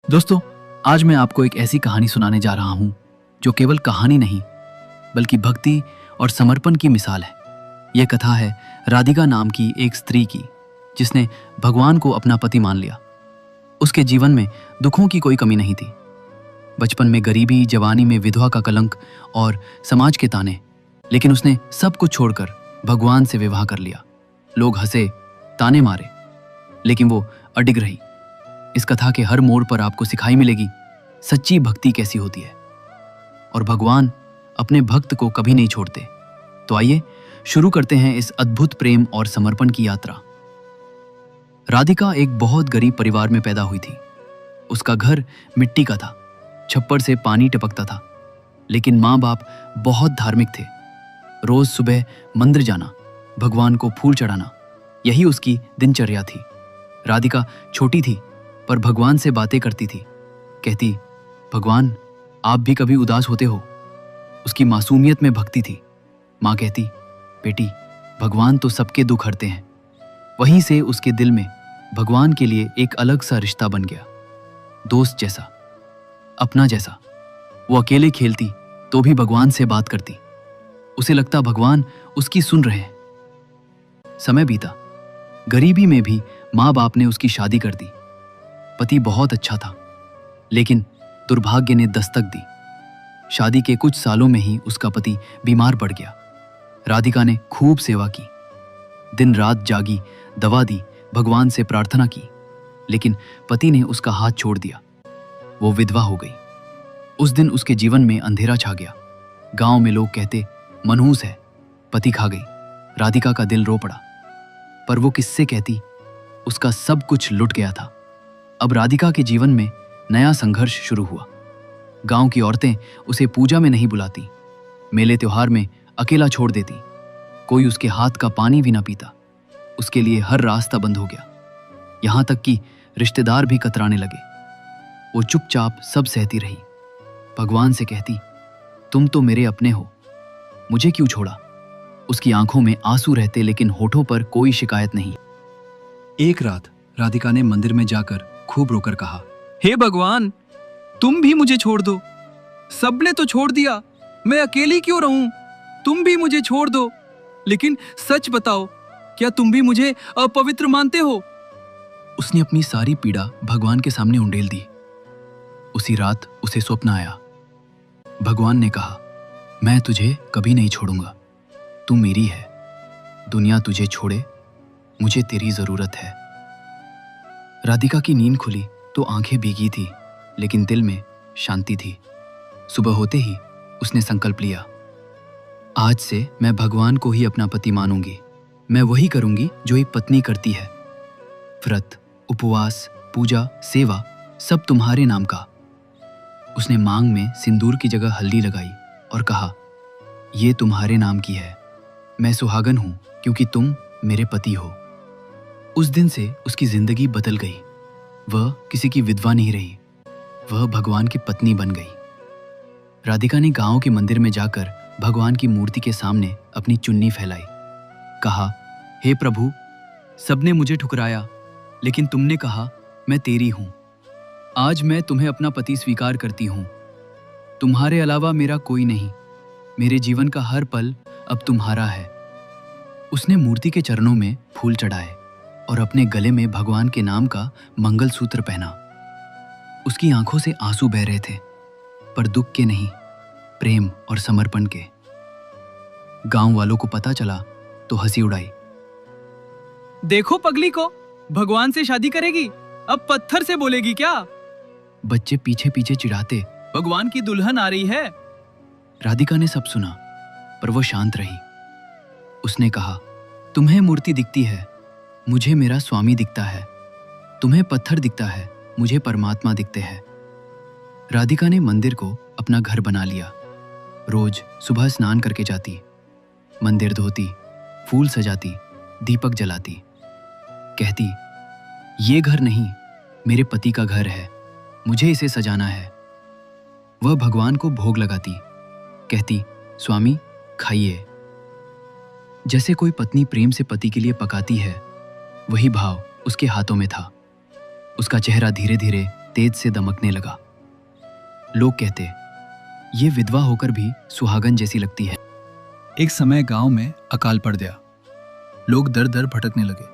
दोस्तों, आज मैं आपको एक ऐसी कहानी सुनाने जा रहा हूं जो केवल कहानी नहीं बल्कि भक्ति और समर्पण की मिसाल है। यह कथा है राधिका नाम की एक स्त्री की जिसने भगवान को अपना पति मान लिया। उसके जीवन में दुखों की कोई कमी नहीं थी। बचपन में गरीबी, जवानी में विधवा का कलंक और समाज के ताने, लेकिन उसने सब कुछ छोड़कर भगवान से विवाह कर लिया। लोग हंसे, ताने मारे, लेकिन वो अडिग रही। इस कथा के हर मोड़ पर आपको सिखाई मिलेगी सच्ची भक्ति कैसी होती है और भगवान अपने भक्त को कभी नहीं छोड़ते। तो आइए शुरू करते हैं इस अद्भुत प्रेम और समर्पण की यात्रा। राधिका एक बहुत गरीब परिवार में पैदा हुई थी। उसका घर मिट्टी का था, छप्पर से पानी टपकता था, लेकिन माँ बाप बहुत धार्मिक थे। रोज सुबह मंदिर जाना, भगवान को फूल चढ़ाना, यही उसकी दिनचर्या थी। राधिका छोटी थी पर भगवान से बातें करती थी। कहती, भगवान आप भी कभी उदास होते हो। उसकी मासूमियत में भक्ति थी। माँ कहती, बेटी भगवान तो सबके दुख हरते हैं। वहीं से उसके दिल में भगवान के लिए एक अलग सा रिश्ता बन गया, दोस्त जैसा, अपना जैसा। वो अकेले खेलती तो भी भगवान से बात करती। उसे लगता भगवान उसकी सुन रहे हैं। समय बीता। गरीबी में भी माँ बाप ने उसकी शादी कर दी। पति बहुत अच्छा था, लेकिन दुर्भाग्य ने दस्तक दी। शादी के कुछ सालों में ही उसका पति बीमार पड़ गया। राधिका ने खूब सेवा की, दिन रात जागी, दवा दी, भगवान से प्रार्थना की, लेकिन पति ने उसका हाथ छोड़ दिया। वो विधवा हो गई। उस दिन उसके जीवन में अंधेरा छा गया। गांव में लोग कहते, मनहूस है, पति खा गई। राधिका का दिल रो पड़ा, पर वो किससे कहती? उसका सब कुछ लुट गया था। अब राधिका के जीवन में नया संघर्ष शुरू हुआ। गांव की औरतें उसे पूजा में नहीं बुलाती, मेले त्योहार में अकेला छोड़ देती। कोई उसके हाथ का पानी भी ना पीता। उसके लिए हर रास्ता बंद हो गया। यहां तक कि रिश्तेदार भी कतराने लगे। वो चुपचाप सब सहती रही। भगवान से कहती, तुम तो मेरे अपने हो, मुझे क्यों छोड़ा? उसकी आंखों में आंसू रहते, लेकिन होठों पर कोई शिकायत नहीं। एक रात राधिका ने मंदिर में जाकर खूब रोकर कहा, हे भगवान, तुम भी मुझे छोड़ दो। सबने तो छोड़ दिया, मैं अकेली क्यों रहूं? तुम भी मुझे छोड़ दो। लेकिन सच बताओ, क्या तुम भी मुझे अपवित्र मानते हो? उसने अपनी सारी पीड़ा भगवान के सामने उंडेल दी। उसी रात उसे स्वप्न आया। भगवान ने कहा, मैं तुझे कभी नहीं छोड़ूंगा, तू मेरी है। दुनिया तुझे छोड़े, मुझे तेरी जरूरत है। राधिका की नींद खुली तो आंखें भीगी थी, लेकिन दिल में शांति थी। सुबह होते ही उसने संकल्प लिया, आज से मैं भगवान को ही अपना पति मानूंगी। मैं वही करूंगी जो एक पत्नी करती है। व्रत, उपवास, पूजा, सेवा, सब तुम्हारे नाम का। उसने मांग में सिंदूर की जगह हल्दी लगाई और कहा, ये तुम्हारे नाम की है। मैं सुहागन हूं क्योंकि तुम मेरे पति हो। उस दिन से उसकी जिंदगी बदल गई। वह किसी की विधवा नहीं रही, वह भगवान की पत्नी बन गई। राधिका ने गांव के मंदिर में जाकर भगवान की मूर्ति के सामने अपनी चुन्नी फैलाई। कहा, हे प्रभु, सबने मुझे ठुकराया, लेकिन तुमने कहा मैं तेरी हूं। आज मैं तुम्हें अपना पति स्वीकार करती हूं। तुम्हारे अलावा मेरा कोई नहीं। मेरे जीवन का हर पल अब तुम्हारा है। उसने मूर्ति के चरणों में फूल चढ़ाए और अपने गले में भगवान के नाम का मंगलसूत्र पहना। उसकी आंखों से आंसू बह रहे थे, पर दुख के नहीं, प्रेम और समर्पण के। गांव वालों को पता चला तो हंसी उड़ाई। देखो पगली को, भगवान से शादी करेगी, अब पत्थर से बोलेगी क्या? बच्चे पीछे पीछे चिढ़ाते, भगवान की दुल्हन आ रही है। राधिका ने सब सुना, पर वो शांत रही। उसने कहा, तुम्हें मूर्ति दिखती है, मुझे मेरा स्वामी दिखता है। तुम्हें पत्थर दिखता है, मुझे परमात्मा दिखते हैं। राधिका ने मंदिर को अपना घर बना लिया। रोज सुबह स्नान करके जाती, मंदिर धोती, फूल सजाती, दीपक जलाती। कहती, ये घर नहीं, मेरे पति का घर है, मुझे इसे सजाना है। वह भगवान को भोग लगाती। कहती, स्वामी खाइए। जैसे कोई पत्नी प्रेम से पति के लिए पकाती है, वही भाव उसके हाथों में था। उसका चेहरा धीरे धीरे तेज से दमकने लगा। लोग कहते, ये विधवा होकर भी सुहागन जैसी लगती है। एक समय गांव में अकाल पड़ गया। लोग दर दर भटकने लगे।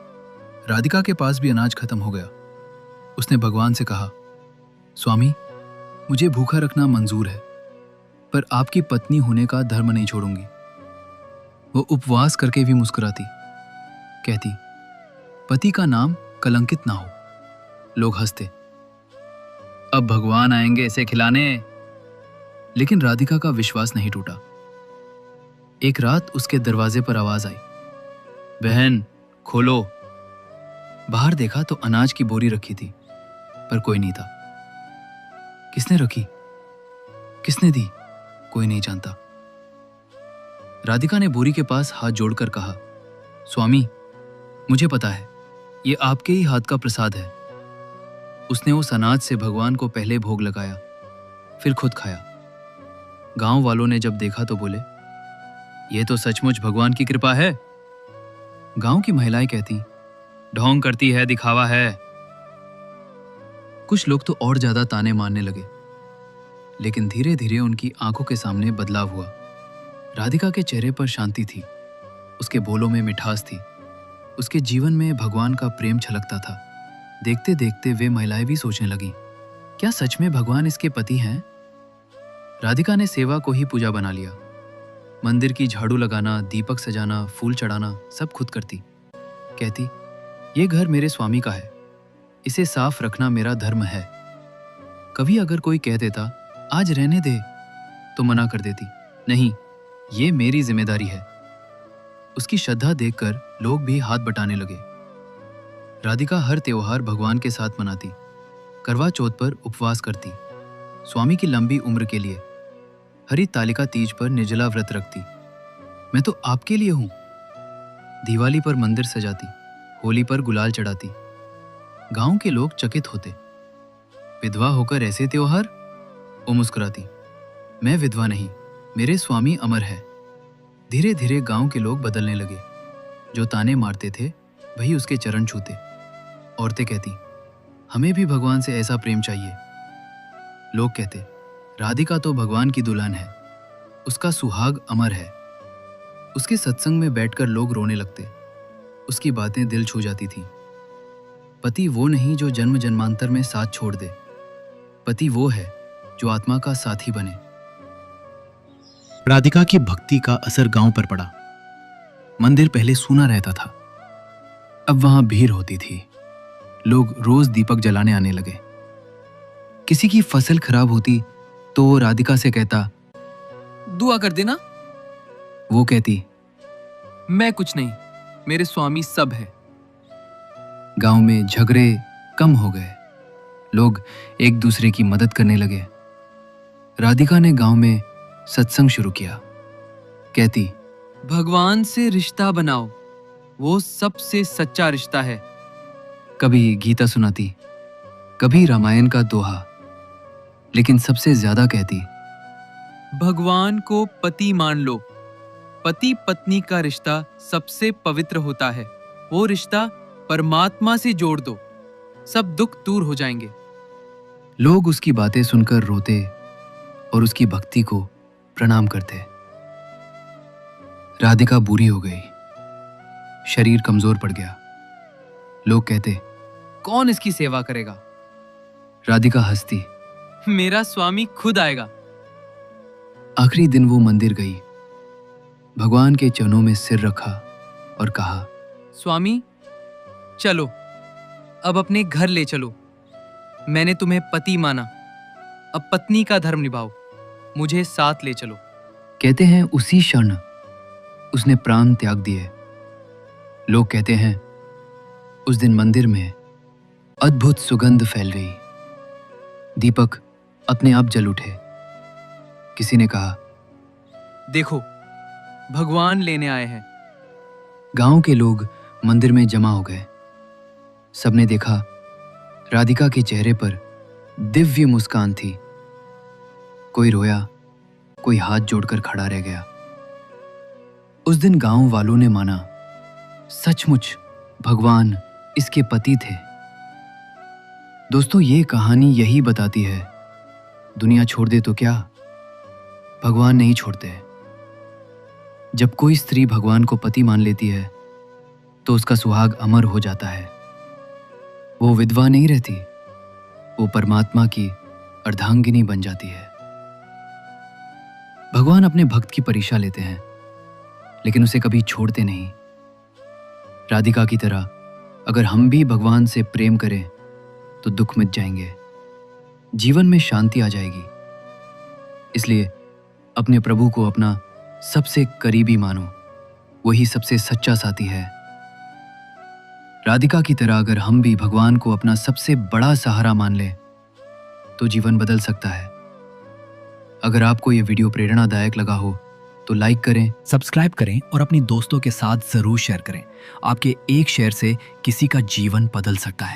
राधिका के पास भी अनाज खत्म हो गया। उसने भगवान से कहा, स्वामी, मुझे भूखा रखना मंजूर है, पर आपकी पत्नी होने का धर्म नहीं छोड़ूंगी। वो उपवास करके भी मुस्कुराती, कहती, पति का नाम कलंकित ना हो। लोग हंसते, अब भगवान आएंगे इसे खिलाने। लेकिन राधिका का विश्वास नहीं टूटा। एक रात उसके दरवाजे पर आवाज आई, बहन खोलो। बाहर देखा तो अनाज की बोरी रखी थी, पर कोई नहीं था। किसने रखी, किसने दी, कोई नहीं जानता। राधिका ने बोरी के पास हाथ जोड़कर कहा, स्वामी, मुझे पता है ये आपके ही हाथ का प्रसाद है। उसने उस अनाज से भगवान को पहले भोग लगाया, फिर खुद खाया। गांव वालों ने जब देखा तो बोले, ये तो सचमुच भगवान की कृपा है। गांव की महिलाएं कहती, ढोंग करती है, दिखावा है। कुछ लोग तो और ज्यादा ताने मारने लगे। लेकिन धीरे धीरे उनकी आंखों के सामने बदलाव हुआ। राधिका के चेहरे पर शांति थी, उसके बोलों में मिठास थी, उसके जीवन में भगवान का प्रेम छलकता था। देखते देखते वे महिलाएं भी सोचने लगी, क्या सच में भगवान इसके पति हैं? राधिका ने सेवा को ही पूजा बना लिया। मंदिर की झाड़ू लगाना, दीपक सजाना, फूल चढ़ाना सब खुद करती। कहती, ये घर मेरे स्वामी का है, इसे साफ रखना मेरा धर्म है। कभी अगर कोई कह देता आज रहने दे, तो मना कर देती, नहीं, ये मेरी जिम्मेदारी है। उसकी श्रद्धा देखकर लोग भी हाथ बटाने लगे। राधिका हर त्योहार भगवान के साथ मनाती, करवा चौथ पर उपवास करती, स्वामी की लंबी उम्र के लिए। हरी तालिका तीज पर निर्जला व्रत रखती। मैं तो आपके लिए हूं। दिवाली पर मंदिर सजाती, होली पर गुलाल चढ़ाती। गांव के लोग चकित होते, विधवा होकर ऐसे त्योहार? वो मुस्कुराती, मैं विधवा नहीं, मेरे स्वामी अमर है। धीरे धीरे गांव के लोग बदलने लगे। जो ताने मारते थे वही उसके चरण छूते। औरतें कहती, हमें भी भगवान से ऐसा प्रेम चाहिए। लोग कहते, राधिका तो भगवान की दुल्हन है, उसका सुहाग अमर है। उसके सत्संग में बैठकर लोग रोने लगते। उसकी बातें दिल छू जाती थीं। पति वो नहीं जो जन्म जन्मांतर में साथ छोड़ दे, पति वो है जो आत्मा का साथी बने। राधिका की भक्ति का असर गांव पर पड़ा। मंदिर पहले सूना रहता था, अब वहां भीड़ होती थी। लोग रोज दीपक जलाने आने लगे। किसी की फसल खराब होती तो वो राधिका से कहता, दुआ कर देना। वो कहती, मैं कुछ नहीं, मेरे स्वामी सब है। गांव में झगड़े कम हो गए। लोग एक दूसरे की मदद करने लगे। राधिका ने गांव में सत्संग शुरू किया। कहती, भगवान से रिश्ता बनाओ, वो सबसे सच्चा रिश्ता है। कभी गीता सुनाती, कभी रामायण का दोहा, लेकिन सबसे ज्यादा कहती, भगवान को पति मान लो। पति पत्नी का रिश्ता सबसे पवित्र होता है। वो रिश्ता परमात्मा से जोड़ दो, सब दुख दूर हो जाएंगे। लोग उसकी बातें सुनकर रोते और उसकी भक्ति को प्रणाम करते। राधिका बूढ़ी हो गई, शरीर कमजोर पड़ गया। लोग कहते, कौन इसकी सेवा करेगा? राधिका हंसती, मेरा स्वामी खुद आएगा। आखिरी दिन वो मंदिर गई, भगवान के चरणों में सिर रखा और कहा, स्वामी चलो, अब अपने घर ले चलो। मैंने तुम्हें पति माना, अब पत्नी का धर्म निभाओ, मुझे साथ ले चलो। कहते हैं उसी क्षण उसने प्राण त्याग दिए। लोग कहते हैं उस दिन मंदिर में अद्भुत सुगंध फैल गई। दीपक अपने आप जल उठे। किसी ने कहा, देखो, भगवान लेने आए हैं। गांव के लोग मंदिर में जमा हो गए। सबने देखा, राधिका के चेहरे पर दिव्य मुस्कान थी। कोई रोया, कोई हाथ जोड़कर खड़ा रह गया। उस दिन गांव वालों ने माना, सचमुच भगवान इसके पति थे। दोस्तों, ये कहानी यही बताती है, दुनिया छोड़ दे तो क्या, भगवान नहीं छोड़ते। जब कोई स्त्री भगवान को पति मान लेती है तो उसका सुहाग अमर हो जाता है। वो विधवा नहीं रहती, वो परमात्मा की अर्धांगिनी बन जाती है। भगवान अपने भक्त की परीक्षा लेते हैं, लेकिन उसे कभी छोड़ते नहीं। राधिका की तरह अगर हम भी भगवान से प्रेम करें तो दुख मिट जाएंगे, जीवन में शांति आ जाएगी। इसलिए अपने प्रभु को अपना सबसे करीबी मानो, वही सबसे सच्चा साथी है। राधिका की तरह अगर हम भी भगवान को अपना सबसे बड़ा सहारा मान लें तो जीवन बदल सकता है। अगर आपको ये वीडियो प्रेरणादायक लगा हो तो लाइक करें, सब्सक्राइब करें और अपनी दोस्तों के साथ जरूर शेयर करें। आपके एक शेयर से किसी का जीवन बदल सकता है।